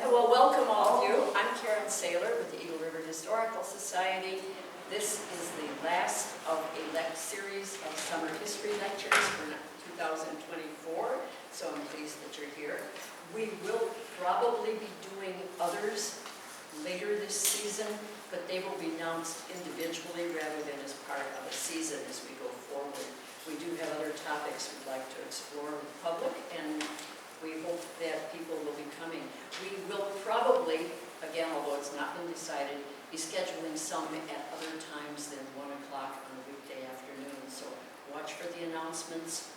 Well, welcome all of you. I'm Karen Saylor with the Eagle River Historical Society. This is the last of a series of summer history lectures for 2024, so I'm pleased that you're here. We will probably be doing others later this season, but they will be announced individually rather than as part of a season as we go forward. We do have other topics we'd like to explore with the public, and we hope that people will be coming. We will probably, again, although it's not been decided, be scheduling some at other times than 1 o'clock on a weekday afternoon. So watch for the announcements.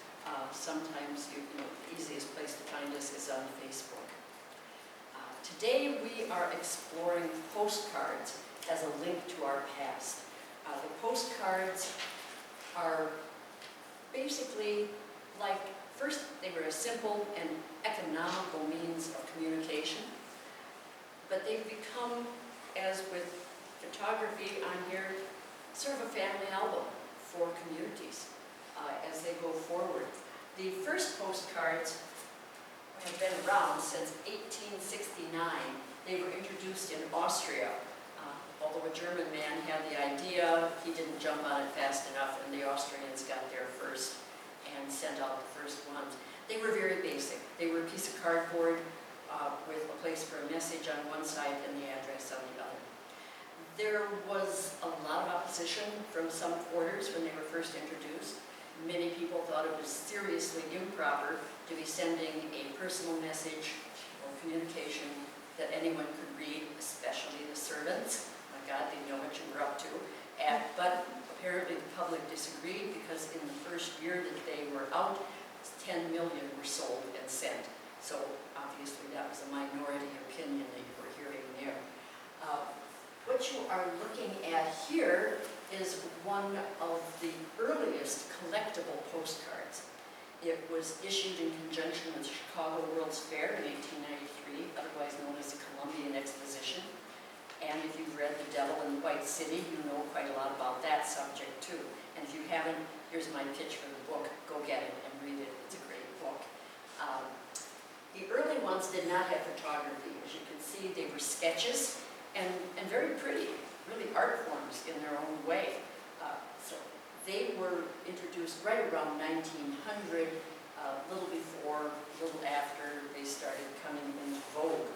Sometimes the easiest place to find us is on Facebook. Today we are exploring postcards as a link to our past. The postcards are basically like, first they were a simple and economical means of communication, but they've become, as with photography on here, sort of a family album for communities as they go forward. The first postcards have been around since 1869. They were introduced in Austria. Although a German man had the idea, he didn't jump on it fast enough, and the Austrians got there first and sent out the first ones. They were very basic. They were a piece of cardboard with a place for a message on one side and the address on the other. There was a lot of opposition from some quarters when they were first introduced. Many people thought it was seriously improper to be sending a personal message or communication that anyone could read, especially the servants. My God, they know what you were up to. But apparently the public disagreed, because in the first year that they were out, 10 million were sold and sent. So obviously that was a minority opinion that you were hearing there. What you are looking at here is one of the earliest collectible postcards. It was issued in conjunction with the Chicago World's Fair in 1893, otherwise known as the Columbian Exposition. And if you've read The Devil in the White City, you know quite a lot about that subject too. And if you haven't, here's my pitch for the book. Go get it and read it. It's a great book. The early ones did not have photography. As you can see, they were sketches and very pretty, really art forms in their own way. So they were introduced right around 1900, a little before, a little after they started coming into vogue.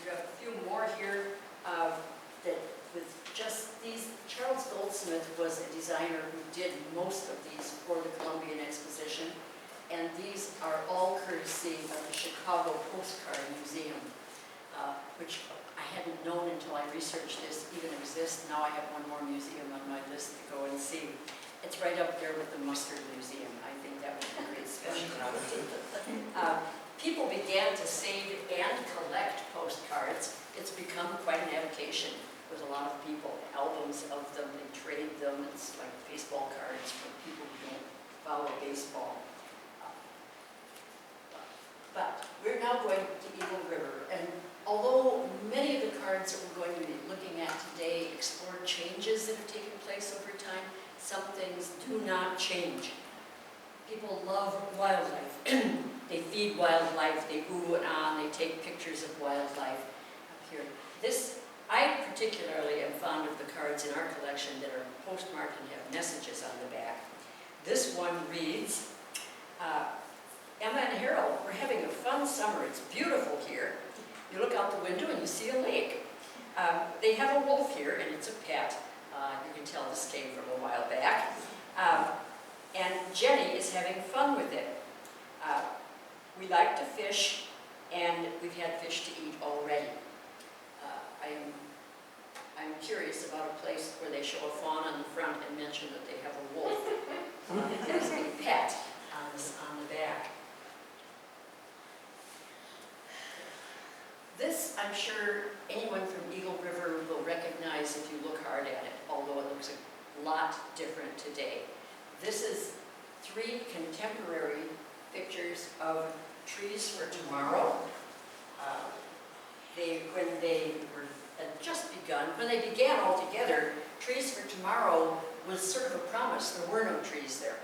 You have a few more here that with just these. Charles Goldsmith was a designer who did most of these for the Columbian Exposition, and these are all courtesy of the Chicago Postcard Museum, which I hadn't known until I researched this even exists. Now I have one more museum on my list to go and see. It's right up there with the Mustard Museum. I think that would be a great specialty. People began to save and collect postcards. It's become quite an avocation with a lot of people. Albums of them, they trade them. It's like baseball cards for people who don't follow baseball. But we're now going to Eagle River, and although many of the cards that we're going to be looking at today explore changes that have taken place over time, some things do not change. People love wildlife. They feed wildlife, they ooh and ah, they take pictures of wildlife up here. I particularly am fond of the cards in our collection that are postmarked and have messages on the back. This one reads, Emma and Harold, we're having a fun summer. It's beautiful here. You look out the window and you see a lake. They have a wolf here, and it's a pet. You can tell this came from a while back. And Jenny is having fun with it. We like to fish, and we've had fish to eat already. I'm curious about a place where they show a fawn on the front and mention that they have a wolf as a pet on the back. This, I'm sure anyone from Eagle River will recognize if you look hard at it, although it looks a lot different today. This is 3 contemporary pictures of Trees for Tomorrow. When they had just begun, when they began altogether, Trees for Tomorrow was sort of a promise. There were no trees there.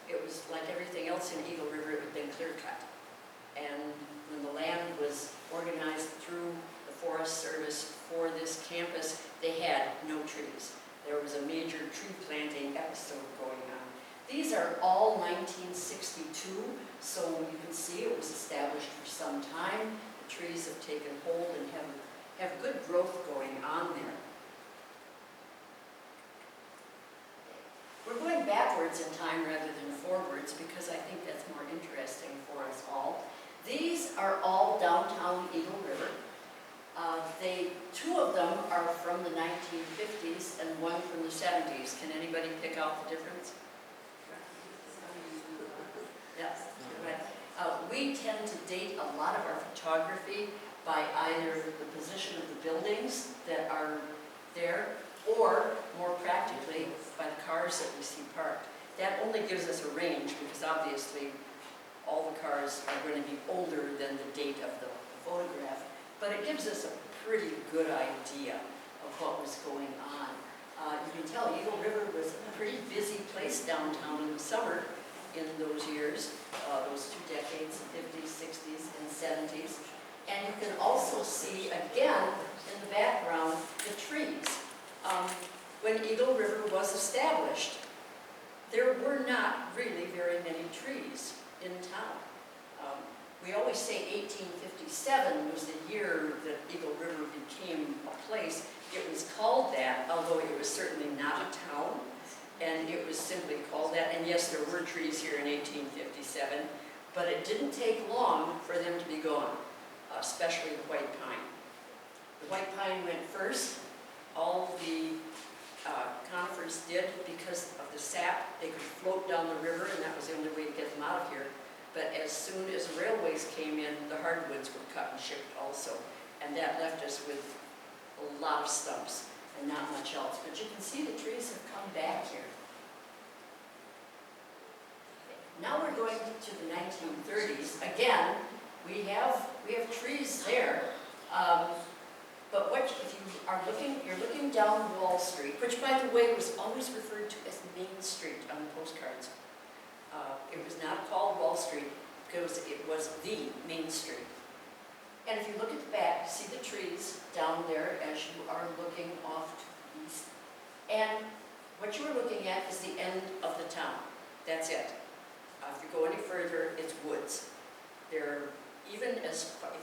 It was like everything else in Eagle River, it had been clear cut. And These are all 1962, so you can see it was established for some time. The trees have taken hold and have good growth going on there. We're going backwards in time rather than forwards because I think that's more interesting for us all. These are all downtown Eagle River. Two of them are from the 1950s and one from the 70s. Can anybody pick out the difference? Yes, right. We tend to date a lot of our photography by either the position of the buildings that are there, or more practically, by the cars that we see parked. That only gives us a range because obviously all the cars are going to be older than the date of the photograph, but it gives us a pretty good idea of what was going on. You can tell Eagle River was a pretty busy place downtown in the summer in those years, those 2 decades, 50s, 60s, and 70s. And you can also see, again, in the background, the trees. When Eagle River was established, there were not really very many trees in town. We always say 1857 was the year that Eagle River became a place. It was called that, although it was certainly not a town, and it was simply called that. And yes, there were trees here in 1857, but it didn't take long for them to be gone, especially the white pine. The white pine went first. All the conifers did because of the sap. They could float down the river, and that was the only way to get them out of here. But as soon as the railways came in, the hardwoods were cut and shipped also. And that left us with a lot of stumps and not much else. But you can see the trees have come back here. Now we're going to the 1930s. Again, we have trees there. But if you are you're looking down Wall Street, which by the way was always referred to as Main Street on the postcards. It was not called Wall Street because it was the Main Street. And if you look at the back, you see the trees down there as you are looking off to the east. And what you are looking at is the end of the town. That's it. If you go any further, it's woods. If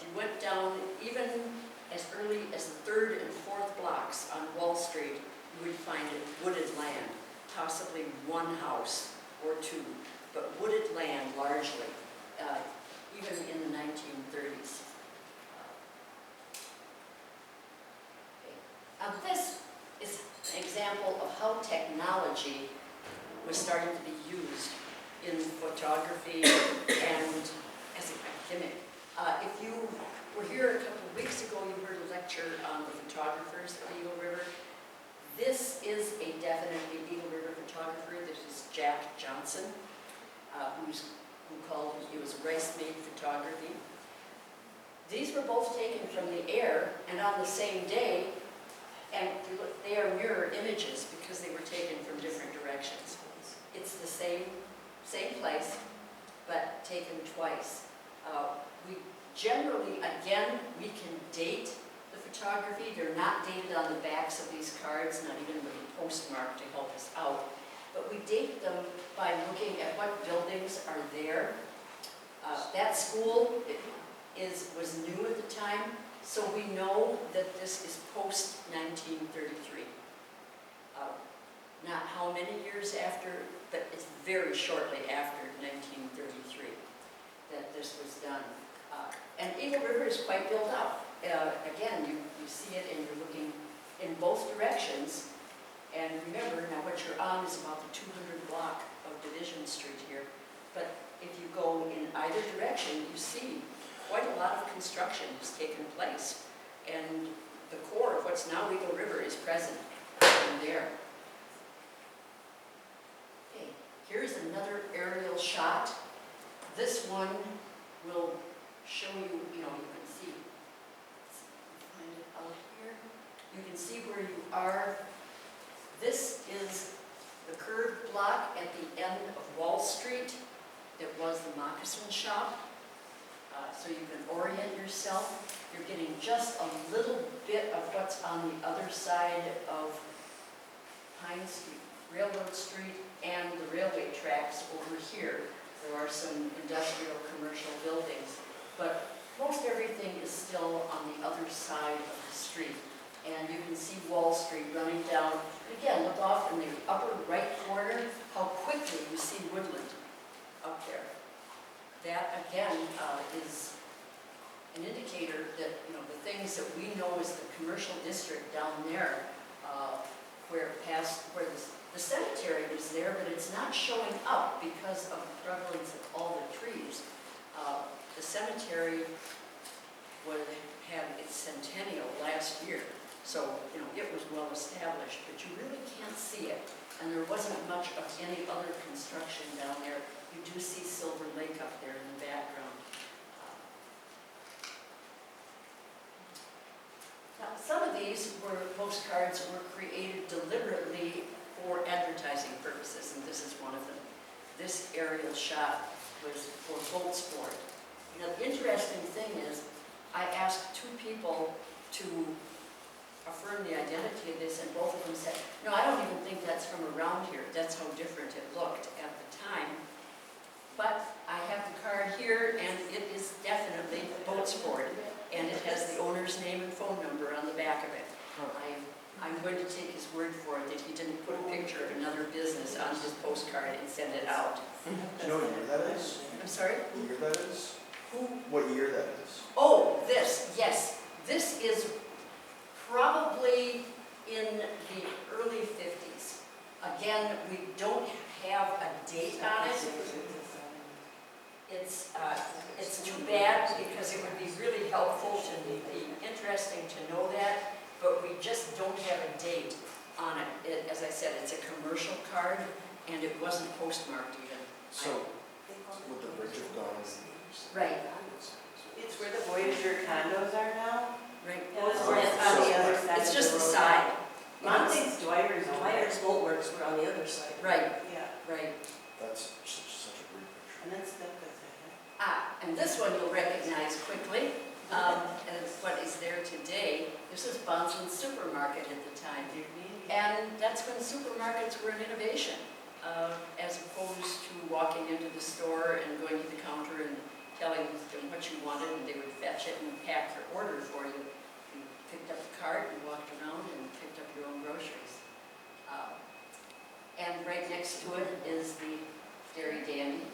you went down even as early as the 3rd and 4th blocks on Wall Street, you would find wooded land, possibly one house or two, but wooded land largely, even in the 1930s. Now this is an example of how technology was starting to be used in photography and as a gimmick. If you were here a couple of weeks ago, you heard a lecture on the photographers of Eagle River. This is a definitely Eagle River photographer. This is Jack Johnson, who called it was rice-made photography. These were both taken from the air and on the same day, and they are mirror images because they were taken from different directions. It's the same place, but taken twice. We generally, again, we can date the photography. They're not dated on the backs of these cards, not even with a postmark to help us out. But we date them by looking at what buildings are there. That school was new at the time, so we know that this is post-1933. Not how many years after, but it's very shortly after 1933 that this was done. And Eagle River is quite built up. Again, you see it and you're looking in both directions. And remember, now what you're on is about the 200 block of Division Street here. But if you go in either direction, you see quite a lot of construction has taken place. And the core of what's now Eagle River is present in there. Okay, here's another aerial shot. This one will show you, you can see. Let's find it out here. You can see where you are. This is the curved block at the end of Wall Street. It was the moccasin shop. So you can orient yourself. You're getting just a little bit of what's on the other side of Pine Street, Railroad Street, and the railway tracks over here. There are some industrial commercial buildings, but most everything is still on the other side of the street. And you can see Wall Street running down. And again, look off in the upper right corner how quickly you see woodland up there. That again is an indicator that the things that we know as the commercial district down there, where the cemetery was there, but it's not showing up because of the prevalence of all the trees. The cemetery had its centennial last year, so it was well established, but you really can't see it. And there wasn't much of any other construction down there. You do see Silver Lake up there in the background. Now, some of these postcards were created deliberately for advertising purposes, and this is one of them. This aerial shot was for boat sport. Now, the interesting thing is, I asked two people to affirm the identity of this, and both of them said, no, I don't even think that's from around here. That's how different it looked at the time. But I have the card here, and it is definitely boat sport, and it has the owner's name and phone number on the back of it. I'm going to take his word for it that he didn't put a picture of another business on his postcard and send it out. Do you know what year that is? I'm sorry? What year that is? Who? What year that is? Oh, yes. This is probably in the early 50s. Again, we don't have a date on it. It's too bad because it would be really helpful to be interesting to know that, but we just don't have a date on it. As I said, it's a commercial card, and it wasn't postmarked even. So, would the bridge have gone? Right. It's where the Voyager condos are now. Right. It was on the other side. It's just the road. side. Mom thinks Dwyer's on Myers Bolt Works were on the other side. Right, Yeah, right. That's such a great picture. and that's the thing. And this one you'll recognize quickly. As what is there today. This is Bonson's Supermarket at the time. And that's when supermarkets were an innovation, as opposed to walking into the store and going to the counter and telling them what you wanted, and they would fetch it and pack your order for you. You picked up the cart and walked around and picked up your own groceries. And right next to it is the Dairy Dandy.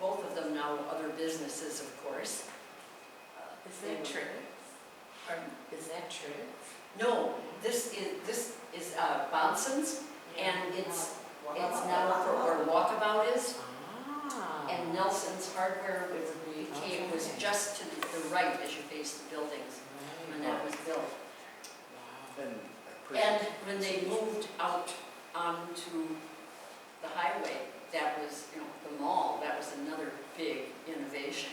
Both of them now other businesses, of course. Is that true? Pardon? Is that true? No, this is Bonson's, and it's now for where Walkabout is, and Nelson's Hardware was just to the right as you face the buildings when that was built. And when they moved out onto the highway, that was, the mall, that was another big innovation.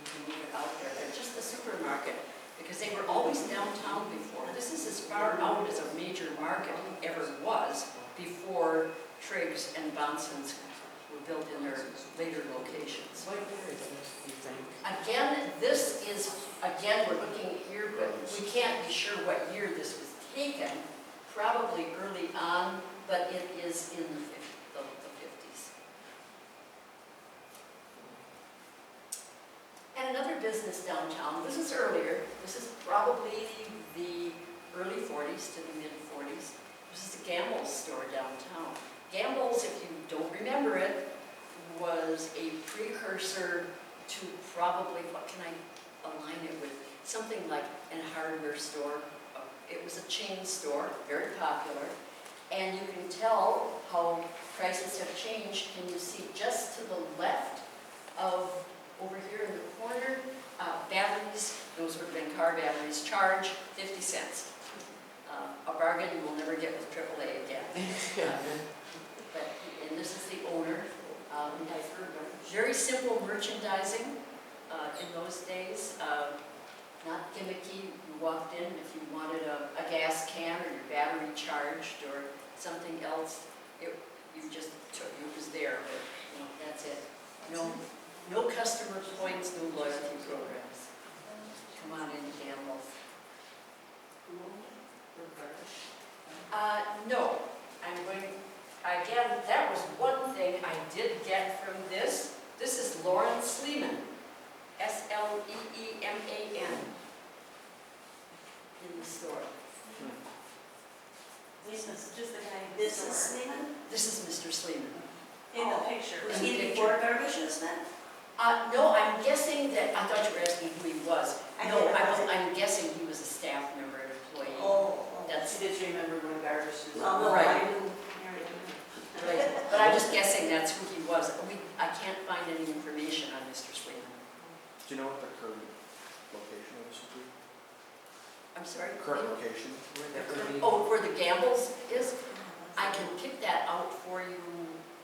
To move it out there. They're just the supermarket, because they were always downtown before. This is as far out as a major market ever was before Triggs and Bonson's were built in their later locations. What year is this, do you think? Again, we're looking here, but we can't be sure what year this was taken. Probably early on, but it is in the 50s. And another business downtown, this is earlier, this is probably the early 40s to the mid 40s. This is a Gamble's store downtown. Gamble's, if you don't remember it, was a precursor to probably, what can I align it with? Something like a hardware store. It was a chain store, very popular. And you can tell how prices have changed. Can you see just to the left of over here in the corner, batteries, those would have been car batteries, charge 50 cents. A bargain you will never get with AAA again. And this is the owner. Very simple merchandising in those days, not gimmicky. You walked in, if you wanted a gas can or your battery charged or something else, you just took it was there, but that's it. No customer points, no loyalty programs. Come on in, Gamble's. No, again, This is Mr. Sleeman. In the picture. Was Was he he before before Garbushes then? No, I'm guessing that, I thought you were asking who he was. I No, didn't. I'm guessing he was a staff member, an employee. Oh. That's, She just remembered when garbage was. Oh, no, Right. I knew. right, but I'm just guessing that's who he was. I can't find any information on Mr. Sleeman. Do you know what the current location of this would be? I'm sorry? Current location? Where that would be. Oh, where the Gambles is? I can pick that out for you,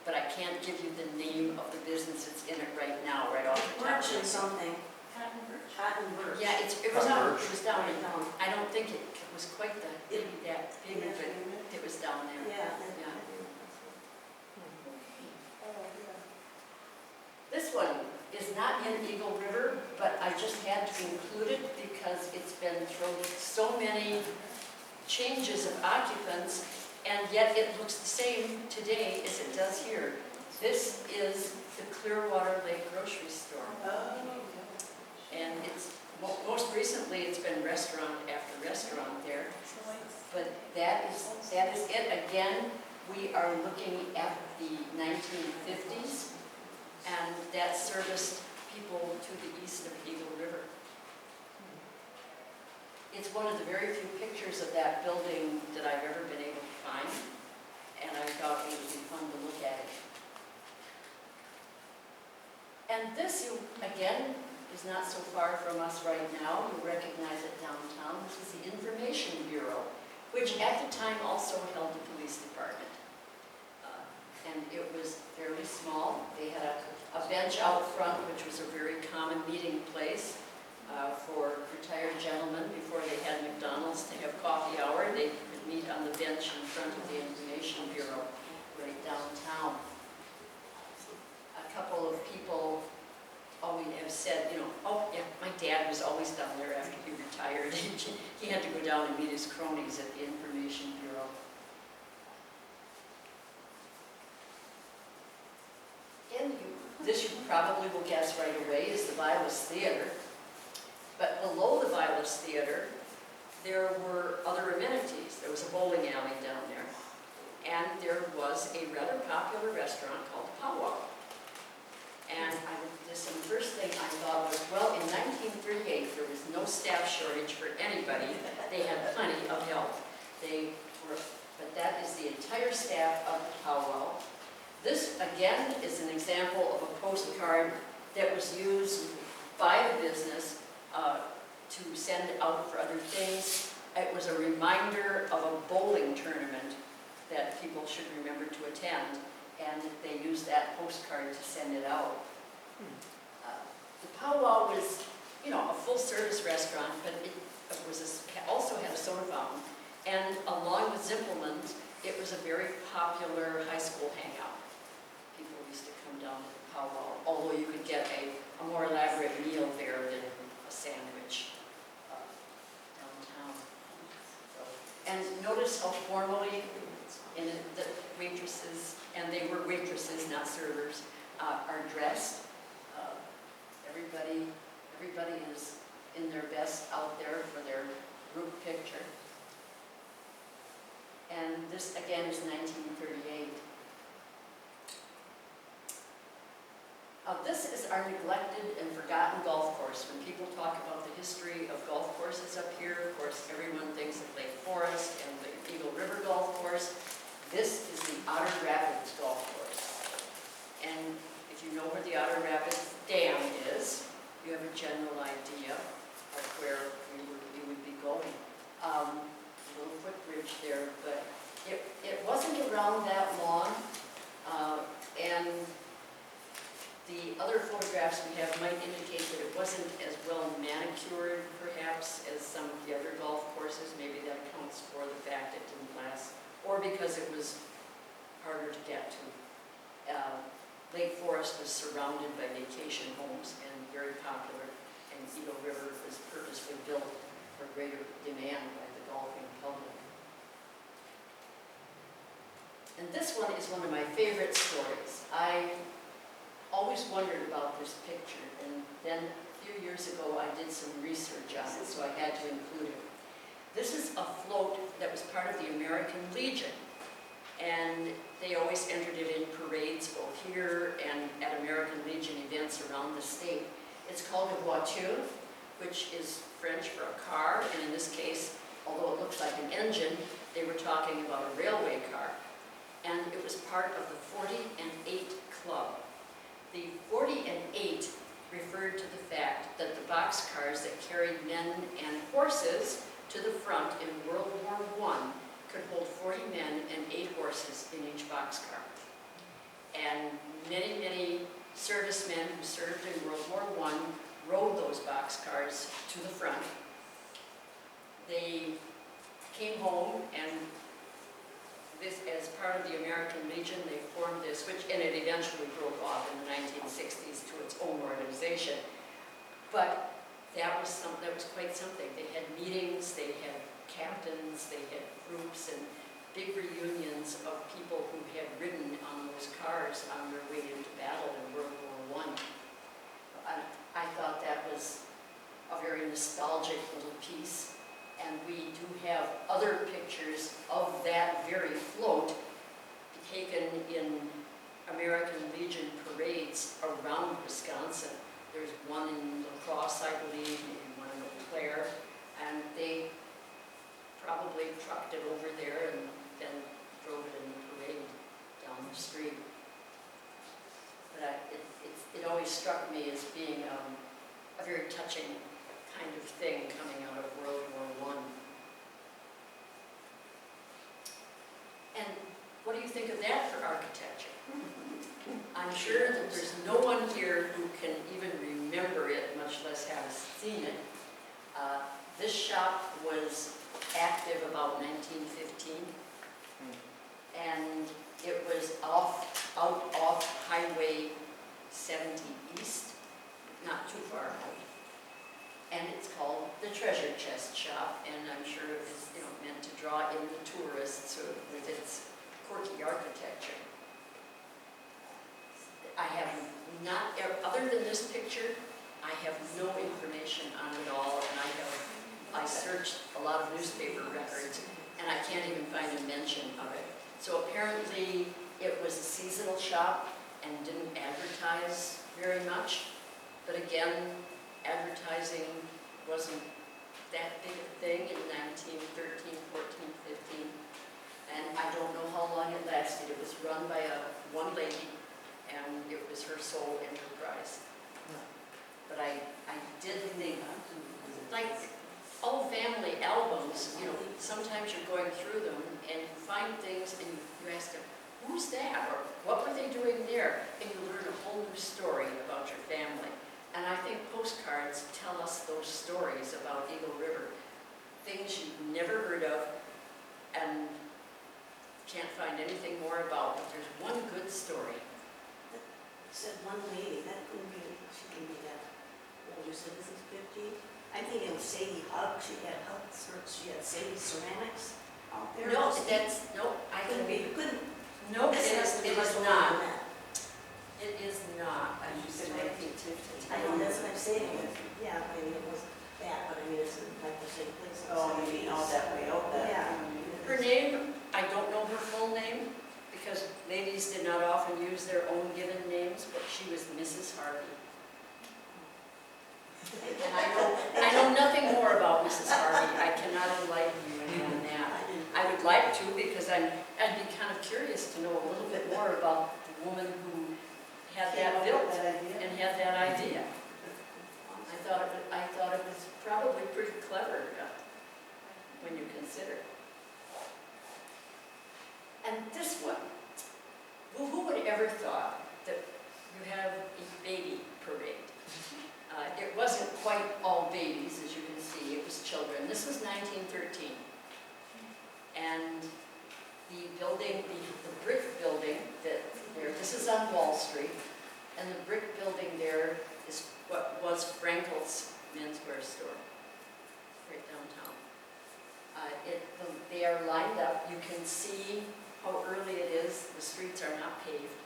but I can't give you the name of the business that's in it right now, right off the top. Birch and something. Cotton birch. Cotton birch. Yeah, it was down, Birch. it was down, Right down. I don't think it was quite that big, but Yeah. it was down there. Yeah. Yeah. This one is not in Eagle River, but I just had to include it because it's been through so many changes of occupants, and yet it looks the same today as it does here. This is the Clearwater Lake Grocery Store, and it's, most recently it's been restaurant after restaurant there, but that is it. Again, we are looking at the 1950s, and that serviced people to the east of Eagle River. It's one of the very few pictures of that building that I've ever been able to find, and I thought it would be fun to look at it. And this, again, is not so far from us right now. You recognize it downtown. This is the Information Bureau, which at the time also held the police department. And it was fairly small. They had a bench out front, which was a very common meeting place for retired gentlemen before they had McDonald's to have coffee hour. They could meet on the bench in front of the Information Bureau right downtown. A couple of people always have said, you know, oh yeah, my dad was always down there after he retired. He had to go down and meet his cronies at the Information Bureau. This you probably will guess right away is the Vilas Theater. But below the Vilas Theater, there were other amenities. There was a bowling alley down there. And there was a rather popular restaurant called Powwow. And the first thing I thought was, well, in 1938, there was no staff shortage for anybody. They had plenty of help. But that is the entire staff of the Powwow. This, again, is an example of a postcard that was used by the business to send out for other things. It was a reminder of a bowling tournament that people should remember to attend, and they used that postcard to send it out. The Powwow was, you know, a full-service restaurant, but it was also had a soda fountain, and along with Zimpelman's, it was a very popular high school hangout. People used to come down to the Powwow, although you could get a more elaborate meal there than a sandwich downtown. And notice how formally the waitresses, and they were waitresses, not servers, are dressed. Everybody is in their best out there for their group picture. And this, again, is 1938. This is our neglected and forgotten golf course. When people talk about the history of golf courses up here, of course, everyone thinks of Lake Forest and the Eagle River Golf Course. This is the Otter Rapids Golf Course. And if you know where the Otter Rapids Dam is, you have a general idea of where we would be going. A little footbridge there, but it wasn't around that long. And the other photographs we have might indicate that it wasn't as well manicured, perhaps, as some of the other golf courses. Maybe that accounts for the fact it didn't last, or because it was harder to get to. Lake Forest was surrounded by vacation homes and very popular, and Eagle River was purposely built for greater demand by the golfing public. And this one is one of my favorite stories. I always wondered about this picture, and then a few years ago I did some research on it, so I had to include it. This is a float that was part of the American Legion, and they always entered it in parades both here and at American Legion events around the state. It's called a voiture, which is French for a car, and in this case, although it looks like an engine, they were talking about a railway car. And it was part of the 40 and 8 Club. The 40 and 8 referred to the fact that the boxcars that carried men and horses to the front in World War I could hold 40 men and 8 horses in each boxcar. And many, many servicemen who served in World War I rode those boxcars to the front. They came home, and this, as part of the American Legion, they formed this, and it eventually broke off in the 1960s to its own organization. But that was quite something. They had meetings, they had captains, they had groups, and big reunions of people who had ridden on those cars on their way into battle in World War I. I thought that was a very nostalgic little piece, and we do have other pictures of that very float taken in American Legion parades around Wisconsin. There's one in La Crosse, I believe, and one in Eau Claire, and they probably trucked it over there and then drove it in the parade down the street. But it always struck me as being a very touching kind of thing coming out of World War I. And what do you think of that for architecture? I'm sure that there's no one here who can even remember it, much less have seen it. This shop was active about 1915, and it was out off Highway 70 East, not too far out. And it's called the Treasure Chest Shop, and I'm sure it was, meant to draw in the tourists with its quirky architecture. I have not, other than this picture, I have no information on it all, and I searched a lot of newspaper records, and I can't even find a mention of it. So apparently it was a seasonal shop and didn't advertise very much, but again, advertising wasn't that big a thing in 1913, 14, 15, and I don't know how long it lasted. It was run by one lady, and it was her sole enterprise. But I did think, like old family albums, sometimes you're going through them and you find things and you ask them, who's that? Or what were they doing there? And you learn a whole new story about your family. And I think postcards tell us those stories about Eagle River, things you've never heard of and can't find anything more about, but there's one good story. Said one lady, that couldn't be, she couldn't be that old, you said this is 50? I think it was Sadie Hug, she had Sadie Ceramics out there. No, I Couldn't be, couldn't. No, it That's is much older not. than that. It is not. I used to make it to I know, that's what I'm saying, yeah, I mean, it wasn't that, but I mean, it's in like the same place. Oh, you mean all that way out there? Yeah. Her name, I don't know her full name, because ladies did not often use their own given names, but she was Mrs. Harvey. And I know nothing more about Mrs. Harvey. I cannot enlighten you any on that. I would like to, because I'd be kind of curious to know a little bit more about the woman who had that built and had that idea. I thought it was probably pretty clever when you consider. And this one, well, who would ever thought that you have a baby parade? It wasn't quite all babies, as you can see, it was children. This was 1913. And the building, the brick building this is on Wall Street, and the brick building there is what was Frankel's menswear store, right downtown. They are lined up. You can see how early it is. The streets are not paved.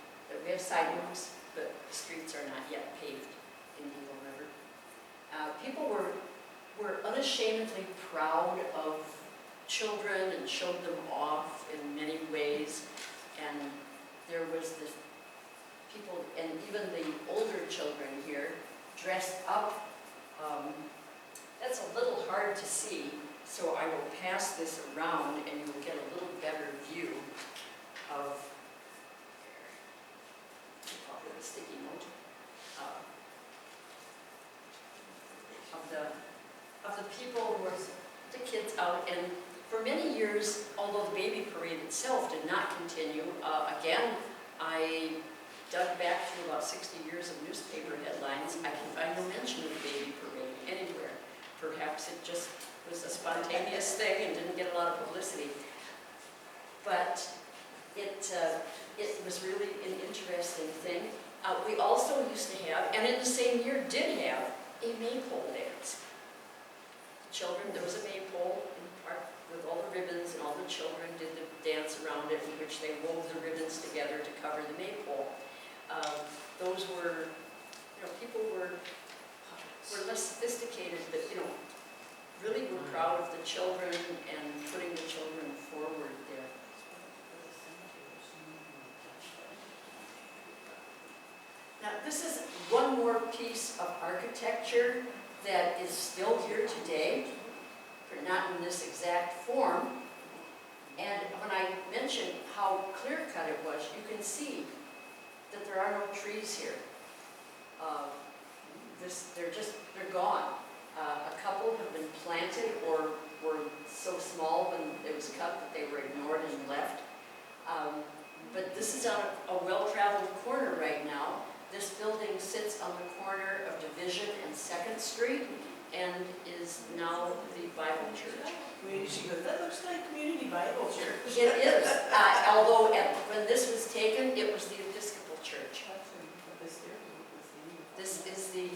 We have sidewalks, but the streets are not yet paved in Eagle River. People were unashamedly proud of children and showed them off in many ways. And there was this people, and even the older children here, dressed up. That's a little hard to see, so I will pass this around and you will get a little better view of, I'll put a sticky note, of the people who are the kids out. And for many years, although the baby parade itself did not continue, again, I dug back to about 60 years of newspaper headlines. I can find no mention of the baby parade anywhere. Perhaps it just was a spontaneous thing and didn't get a lot of publicity. But it was really an interesting thing. We also used to have, and in the same year did have, a maypole dance. Children, there was a maypole in the park with all the ribbons, and all the children did the dance around it, in which they wove the ribbons together to cover the maypole. Those were, people were less sophisticated, but really were proud of the children and putting the children forward there. Now, this is one more piece of architecture that is still here today, but not in this exact form. And when I mentioned how clear-cut it was, you can see that there are no trees here. They're gone. A couple have been planted or were so small when it was cut that they were ignored and left. But this is on a well-traveled corner right now. This building sits on the corner of Division and 2nd Street and is now the Bible Church. She goes, that looks like Community Bible Church. It is, although when this was taken, it was the Episcopal Church. This is the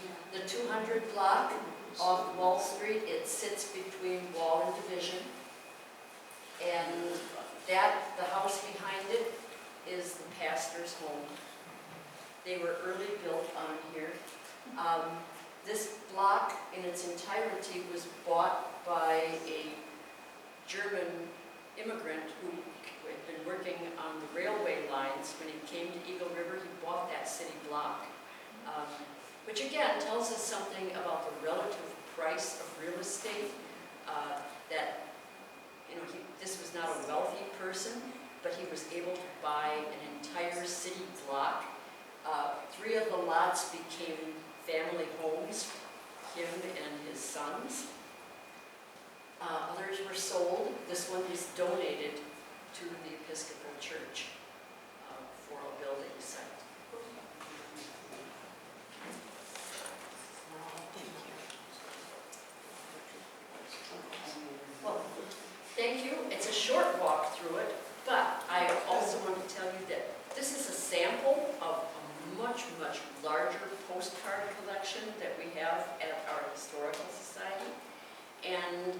200 block off Wall Street. It sits between Wall and Division. And the house behind it is the pastor's home. They were early built on here. This block in its entirety was bought by a German immigrant who had been working on the railway lines. When he came to Eagle River, he bought that city block, which again tells us something about the relative price of real estate. That this was not a wealthy person, but he was able to buy an entire city block. 3 of the lots became family homes, him and his sons. Others were sold. This one is donated to the Episcopal Church for a building site. Well, thank you. It's a short walk through it, but I also want to tell you that this is a sample of a much, much larger postcard collection that we have at our Historical Society. And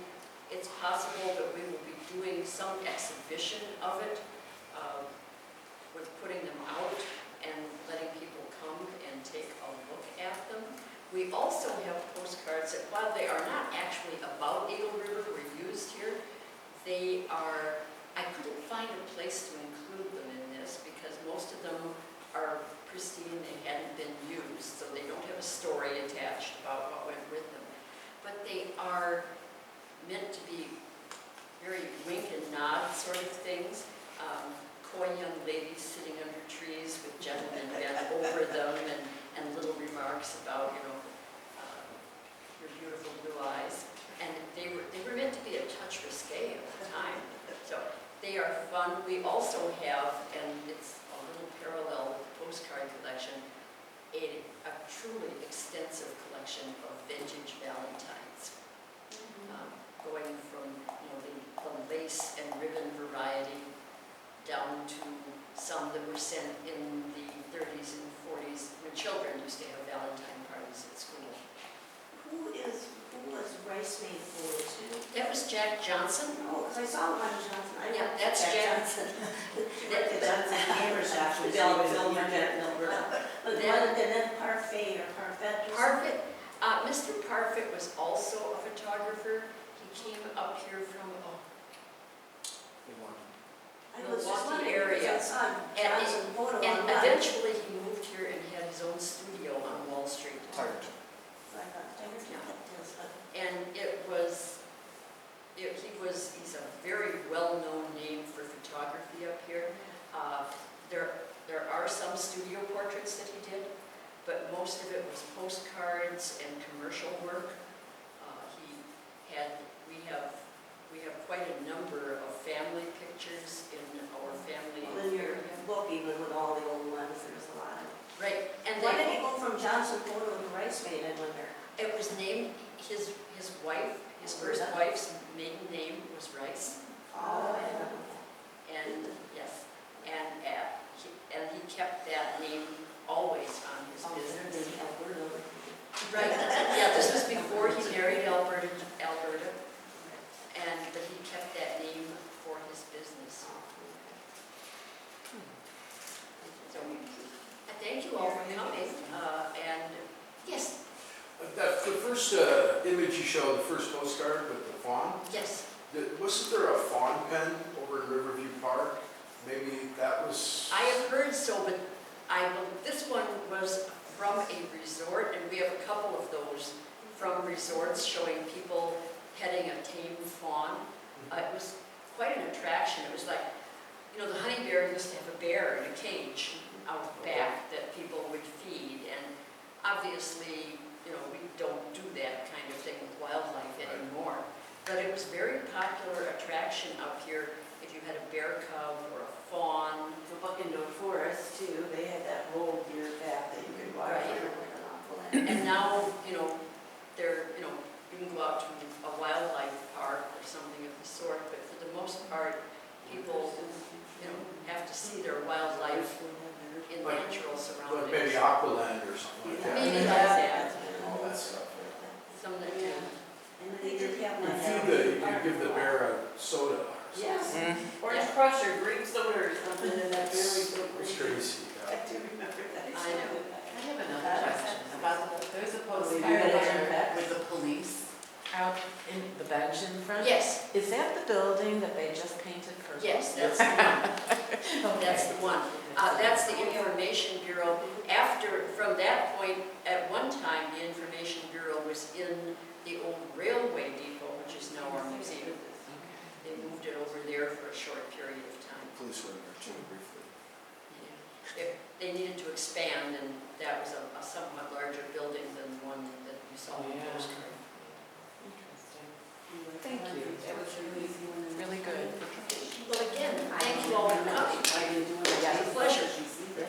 it's possible that we will be doing some exhibition of it, with putting them out and letting people come and take a look at them. We also have postcards that, while they are not actually about Eagle River, were used here. They are, I couldn't find a place to include them in this because most of them are pristine, they hadn't been used, so they don't have a story attached about what went with them. But they are meant to be very wink and nod sort of things. Coy young ladies sitting under trees with gentlemen bent over them and little remarks about, your beautiful blue eyes. And they were meant to be a touch risque at the time. So they are fun. We also have, and it's a little parallel with the postcard collection, a truly extensive collection of vintage Valentines. Going from the lace and ribbon variety down to some that were sent in the 30s and 40s when children used to have Valentine parties at school. Who was Rice made for too? That was Jack Johnson. Oh, because I saw one Johnson. Yeah, that's Jack Johnson. The Johnson Hammer Shop was But then Parfait or Parfait. Parfit. Mr. Parfit was also a photographer. He came up here from They wanted. I was just Milwaukee wondering, area. because I saw And Johnson photo And online. eventually he moved here and had his own studio on Wall Street. Tired. So I thought, I wonder if that is, but And he's a very well-known name for photography up here. There are some studio portraits that he did, but most of it was postcards and commercial work. We have quite a number of family pictures in our family well, in your area. book, even with all the old ones, there's a lot of. Right, and Why did they, he go from Johnson photo to Rice Maid, I wonder? it was named, his wife, his first wife's maiden name was Rice. Oh, I don't know. And, yes, and he kept that name always on his Oh, there's business. the Alberta. Right, yeah, this was before he married Alberta, and, but he kept that name for his business. So, I thank you all for coming, and, yes, The first image you showed, the first postcard with the fawn, yes, wasn't there a fawn pen over in Riverview Park? Maybe that was... I have heard so, but this one was from a resort, and we have a couple of those from resorts showing people petting a tame fawn. It was quite an attraction. It was like, you know, the honey bear used to have a bear in a cage out back that people would feed, and obviously, you know, we don't do that kind of thing with wildlife anymore. But it was a very popular attraction up here. If you had a bear cub or a fawn, The Buckendorf Forest too, they had that rolled deer path that you could walk Right. through. and now, you know, you can go out to a wildlife park or something of the sort, but for the most part, people, you know, have to see their wildlife in natural Like surroundings. maybe Aqualand or something like that. Maybe like that. All that stuff. Some that do. And they did have You one. feed you give the bear a soda or something. Yes, orange Yeah. crush or grape soda or something in that very good. It's crazy. I do remember that. I know. I have another question about, there's a Oh, postcard you had it there in that? with the police out in the bench in front. Yes, Is that the building that they just painted purple? yes, that's the one. That's the one. That's the Information Bureau. From that point, at one time, the Information Bureau was in the old railway depot, which is now our museum. They moved it over there for a short period of time. Police were in there too briefly. They needed to expand, and that was a somewhat larger building than the one that you saw on the Yeah. postcard. Interesting. Thank you. That